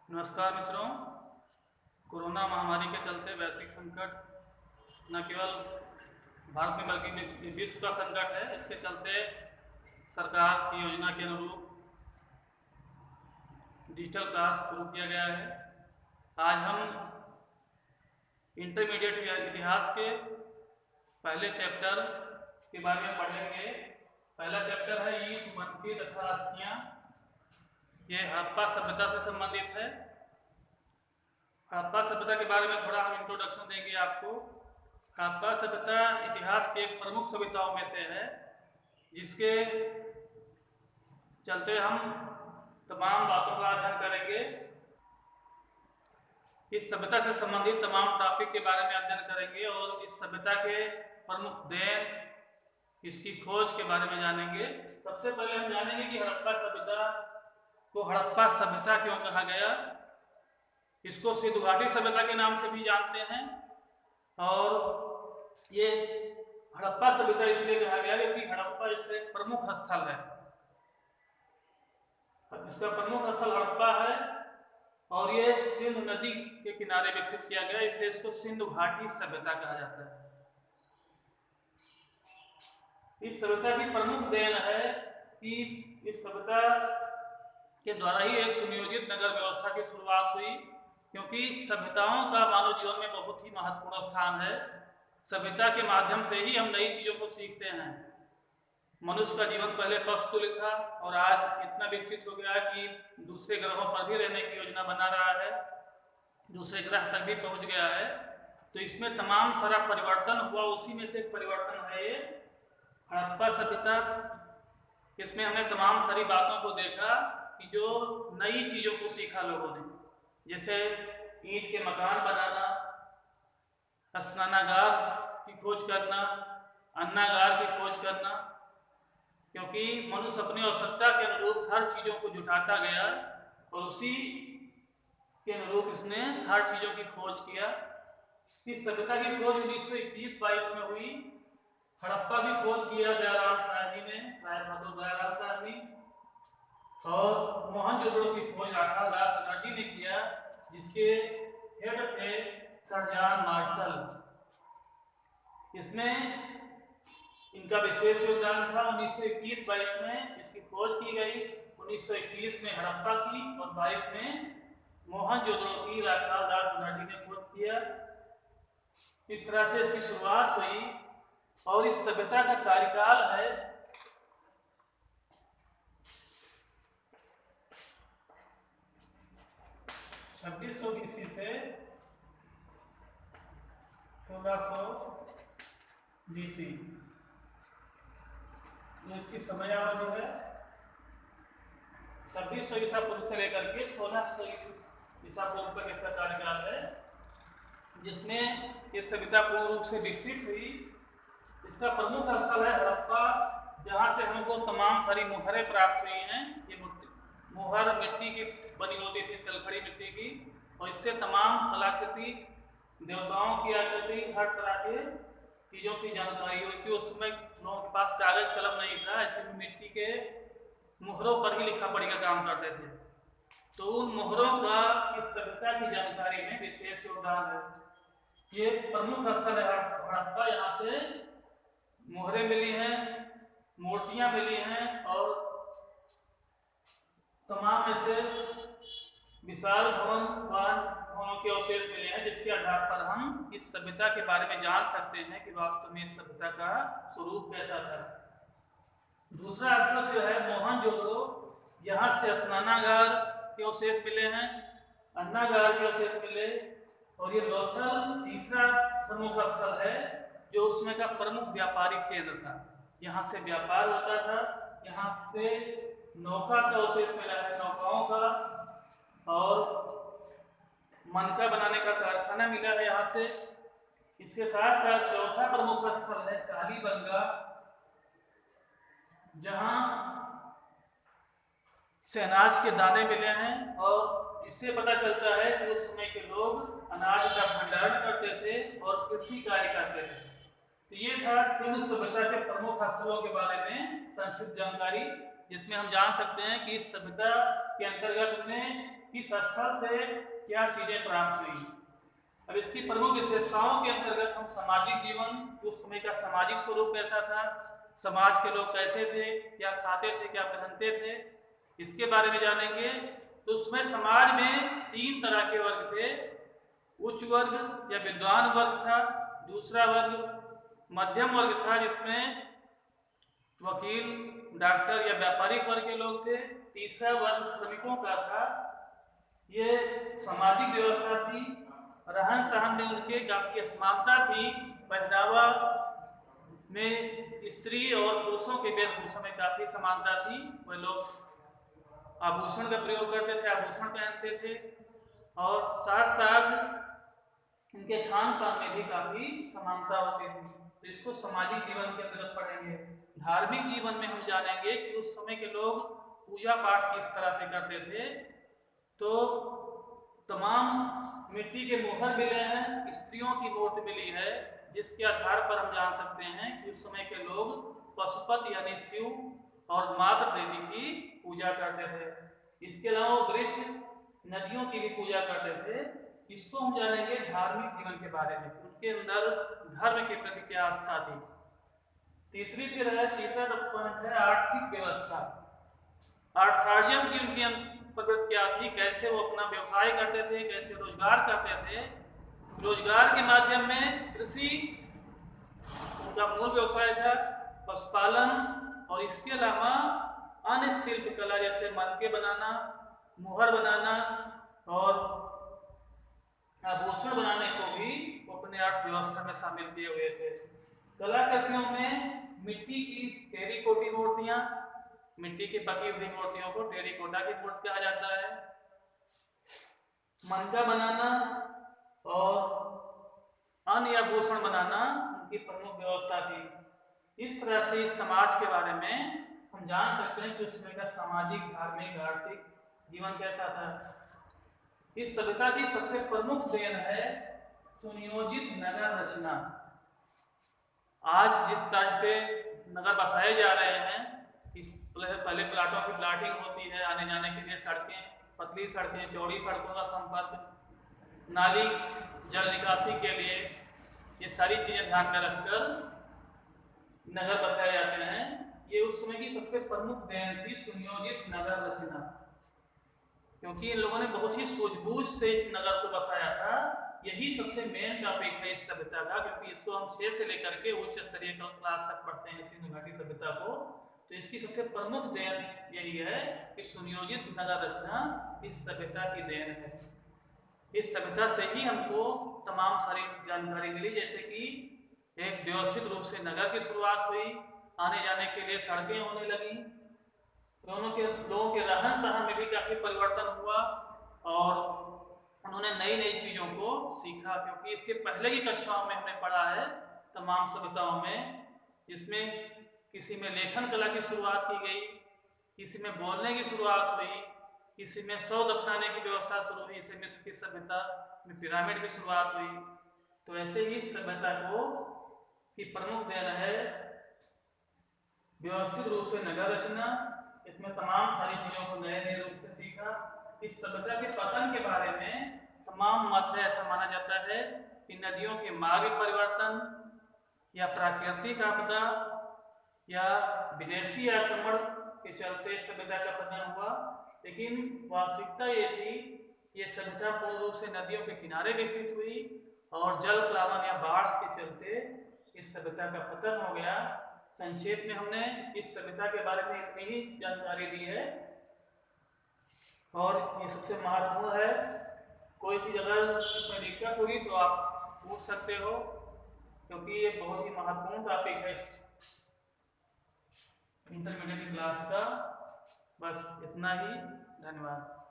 नमस्कार मित्रों। कोरोना महामारी के चलते वैश्विक संकट न केवल भारत में बल्कि विश्व का संकट है। इसके चलते सरकार की योजना के अनुरूप डिजिटल क्लास शुरू किया गया है। आज हम इंटरमीडिएट इतिहास के पहले चैप्टर के बारे में पढ़ेंगे। पहला चैप्टर है ईंट, मटकी तथा अस्थियां। ये हड़प्पा सभ्यता से संबंधित है। हड़प्पा सभ्यता के बारे में थोड़ा हम इंट्रोडक्शन देंगे आपको। हड़प्पा सभ्यता इतिहास की एक प्रमुख सभ्यताओं में से है, जिसके चलते हम तमाम बातों का अध्ययन करेंगे। इस सभ्यता से संबंधित तमाम टॉपिक के बारे में अध्ययन करेंगे और इस सभ्यता के प्रमुख देन, इसकी खोज के बारे में जानेंगे। सबसे पहले हम जानेंगे कि हड़प्पा सभ्यता को हड़प्पा सभ्यता क्यों कहा गया। इसको सिंधु घाटी सभ्यता के नाम से भी जानते हैं और ये हड़प्पा सभ्यता इसलिए कहा गया क्योंकि हड़प्पा इसका एक प्रमुख स्थल है। इसका प्रमुख स्थल हड़प्पा है और ये सिंधु नदी के किनारे विकसित किया गया, इसलिए इसको सिंधु घाटी सभ्यता कहा जाता है। इस सभ्यता की प्रमुख देन है कि इस सभ्यता के द्वारा ही एक सुनियोजित नगर व्यवस्था की शुरुआत हुई, क्योंकि सभ्यताओं का मानव जीवन में बहुत ही महत्वपूर्ण स्थान है। सभ्यता के माध्यम से ही हम नई चीजों को सीखते हैं। मनुष्य का जीवन पहले पशुतुल्य था और आज इतना विकसित हो गया कि दूसरे ग्रहों पर भी रहने की योजना बना रहा है, दूसरे ग्रह तक भी पहुंच गया है। तो इसमें तमाम सारा परिवर्तन हुआ, उसी में से एक परिवर्तन है ये हड़प्पा सभ्यता। इसमें हमने तमाम सारी बातों को देखा कि जो नई चीजों को सीखा लोगों ने, जैसे ईंट के मकान बनाना, स्नानागार की खोज करना, अन्नागार की खोज करना, क्योंकि मनुष्य अपनी आवश्यकता के अनुरूप हर चीजों को जुटाता गया और उसी के अनुरूप इसने हर चीजों की खोज किया। इस सभ्यता की खोज 1921-22 में हुई। हड़प्पा की खोज किया दयाराम साहनी ने, राय बहादुर दयाराम साहनी, और मोहनजोदड़ो की खोज राखाल दास त्रिपाठी ने किया, जिसके हेड थे सर जॉन मार्शल। इसमें इनका विशेष योगदान था। 1921-22 में इसकी खोज की गई। 1921 में हड़प्पा की और 22 में मोहनजोदड़ो की राखाल दास त्रिपाठी ने खोज किया। इस तरह से इसकी शुरुआत हुई और इस सभ्यता का कार्यकाल है 2600 BC से 1600 BC। इसकी समयावधि है 2600 ईसा पूर्व से लेकर के 1600 ईसा पूर्व तक इसका कार्यकाल है, जिसमें ये सभ्यता पूर्ण रूप से विकसित हुई। इसका प्रमुख स्थल है हड़प्पा, जहाँ से हमको तमाम सारी मुहरें प्राप्त हुई हैं। ये मुहर मिट्टी की बनी होती थी, सलखड़ी मिट्टी की, और इससे तमाम कलाकृति, देवताओं की आकृति, हर तरह के चीज़ों की जानकारी हुई थी। उस समय लोगों के पास कागज कलम नहीं था, ऐसे में मिट्टी के मुहरों पर ही लिखा पढ़ी का काम करते थे। तो उन मुहरों का इस सभ्यता की जानकारी में विशेष योगदान है। ये प्रमुख स्थल है हड़प्पा, यहाँ से मुहरें मिली हैं, मूर्तियां मिली हैं और तमाम ऐसे विशाल भवनों के अवशेष मिले हैं, जिसके आधार पर हम इस सभ्यता के बारे में जान सकते हैं कि वास्तव में इस सभ्यता का स्वरूप कैसा था। दूसरा स्थल जो है मोहनजोदड़ो, यहाँ से स्नानागार के अवशेष मिले हैं, अन्नागार के अवशेष मिले, और ये लोथल तीसरा प्रमुख स्थल है जो उसमें का प्रमुख व्यापारिक केंद्र था। यहाँ से व्यापार होता था। यहाँ से नौका का अवशेष मिला है, नौकाओं का, और मनका बनाने का कारखाना मिला है यहाँ से। इसके साथ साथ चौथा प्रमुख स्थल है कालीबंगा, जहाँ से अनाज के दाने मिले हैं और इससे पता चलता है कि उस समय के लोग अनाज का भंडारण करते थे और कृषि कार्य करते थे। तो ये था सिंधु सभ्यता के प्रमुख स्थलों के बारे में संक्षिप्त जानकारी, जिसमें हम जान सकते हैं कि इस सभ्यता के अंतर्गत में किस स्थल से क्या चीजें प्राप्त हुई। अब इसकी प्रमुख विशेषताओं के अंतर्गत हम सामाजिक जीवन, उस समय का सामाजिक स्वरूप कैसा था, समाज के लोग कैसे थे, क्या खाते थे, क्या पहनते थे, इसके बारे में जानेंगे। तो उसमें समाज में 3 तरह के वर्ग थे। उच्च वर्ग या विद्वान वर्ग था, दूसरा वर्ग मध्यम वर्ग था जिसमें वकील, डॉक्टर या व्यापारिक वर्ग के लोग थे, तीसरा वर्ग श्रमिकों का था। ये सामाजिक व्यवस्था थी, रहन सहन में उनके काफी असमानता थी, पहनावा में स्त्री और पुरुषों के वेशभूषा में काफी समानता थी। वह लोग आभूषण का प्रयोग करते थे, आभूषण पहनते थे, और साथ साथ इनके खान पान में भी काफी समानता होती थी। तो इसको सामाजिक जीवन के अंतर्गत पढ़ेंगे। धार्मिक जीवन में हम जानेंगे कि उस समय के लोग पूजा पाठ किस तरह से करते थे। तो तमाम मिट्टी के मोहर मिले हैं, स्त्रियों की मूर्ति मिली है, जिसके आधार पर हम जान सकते हैं कि उस समय के लोग पशुपति यानी शिव और मातृ देवी की पूजा करते थे। इसके अलावा वृक्ष, नदियों की भी पूजा करते थे। इसको हम जानेंगे धार्मिक जीवन के बारे में, उनके अंदर धर्म के प्रति क्या आस्था थी। तीसरा पॉइंट है आर्थिक व्यवस्था। अर्थार्जन की उनकी प्रवृत्ति क्या थी, कैसे वो अपना व्यवसाय करते थे, कैसे रोजगार करते थे। रोजगार के माध्यम में कृषि उनका मूल व्यवसाय था, पशुपालन, और इसके अलावा अन्य शिल्प कला जैसे मनके बनाना, मुहर बनाना और आभूषण बनाने को भी अपने अर्थव्यवस्था में शामिल किए हुए थे। कलाकृतियों में मिट्टी की टेरीकोटी मूर्तियां, मिट्टी की पकी हुई मूर्तियों को टेरीकोटा की मूर्ति कहा जाता है। मनका बनाना और अन्य आभूषण बनाना उनकी प्रमुख व्यवस्था थी। इस तरह से इस समाज के बारे में हम जान सकते हैं कि उस समय का सामाजिक, धार्मिक, आर्थिक जीवन कैसा था। इस सभ्यता की सबसे प्रमुख देन है सुनियोजित नगर रचना। आज जिस तर्ज पे नगर बसाए जा रहे हैं, इस पहले प्लाटों की प्लाटिंग होती है, आने जाने के लिए सड़कें, पतली सड़कें, चौड़ी सड़कों का संपर्क, नाली, जल निकासी के लिए, ये सारी चीजें ध्यान में रखकर नगर बसाए जाते हैं। ये उस समय की सबसे प्रमुख देन थी, सुनियोजित नगर रचना, क्योंकि इन लोगों ने बहुत ही सूझबूझ से इस नगर को बसाया था। यही सबसे मेन टॉपिक है इस सभ्यता का, क्योंकि इसको हम 6 से लेकर के उच्च स्तरीय क्लास तक पढ़ते हैं सिंधु घाटी सभ्यता को। तो इसकी सबसे प्रमुख देन यही है कि सुनियोजित नगर रचना इस सभ्यता की देन है। इस सभ्यता से ही हमको तमाम सारी जानकारी मिली, जैसे कि एक व्यवस्थित रूप से नगर की शुरुआत हुई, आने जाने के लिए सड़कें होने लगी, लोगों के रहन सहन में भी काफी परिवर्तन हुआ, और उन्होंने नई नई चीजों को सीखा। क्योंकि इसके पहले की कक्षाओं में हमने पढ़ा है तमाम सभ्यताओं में, जिसमें किसी में लेखन कला की शुरुआत की गई, किसी में बोलने की शुरुआत हुई, किसी में शव दफनाने की व्यवस्था शुरू हुई, इसे मिस्र की सभ्यता में पिरामिड की शुरुआत हुई। तो ऐसे ही सभ्यता को की प्रमुख देन है व्यवस्थित रूप से नगर रचना। इसमें तमाम सारी चीजों को नए नए रूप से सीखा। इस सभ्यता के पतन के बारे में तमाम मत ऐसा माना जाता है कि नदियों के मार्ग परिवर्तन, या प्राकृतिक आपदा, या विदेशी आक्रमण के चलते सभ्यता का पतन हुआ। लेकिन वास्तविकता ये थी, ये सभ्यता पूर्ण रूप से नदियों के किनारे विकसित हुई, और जल प्लावन या बाढ़ के चलते इस सभ्यता का पतन हो गया। संक्षेप में हमने इस सभ्यता के बारे में इतनी ही जानकारी दी है, और ये सबसे महत्वपूर्ण है। कोई चीज़ अगर इसमें दिक्कत होगी तो आप पूछ सकते हो, क्योंकि ये बहुत ही महत्वपूर्ण टॉपिक है इंटरमीडिएट क्लास का। बस इतना ही, धन्यवाद।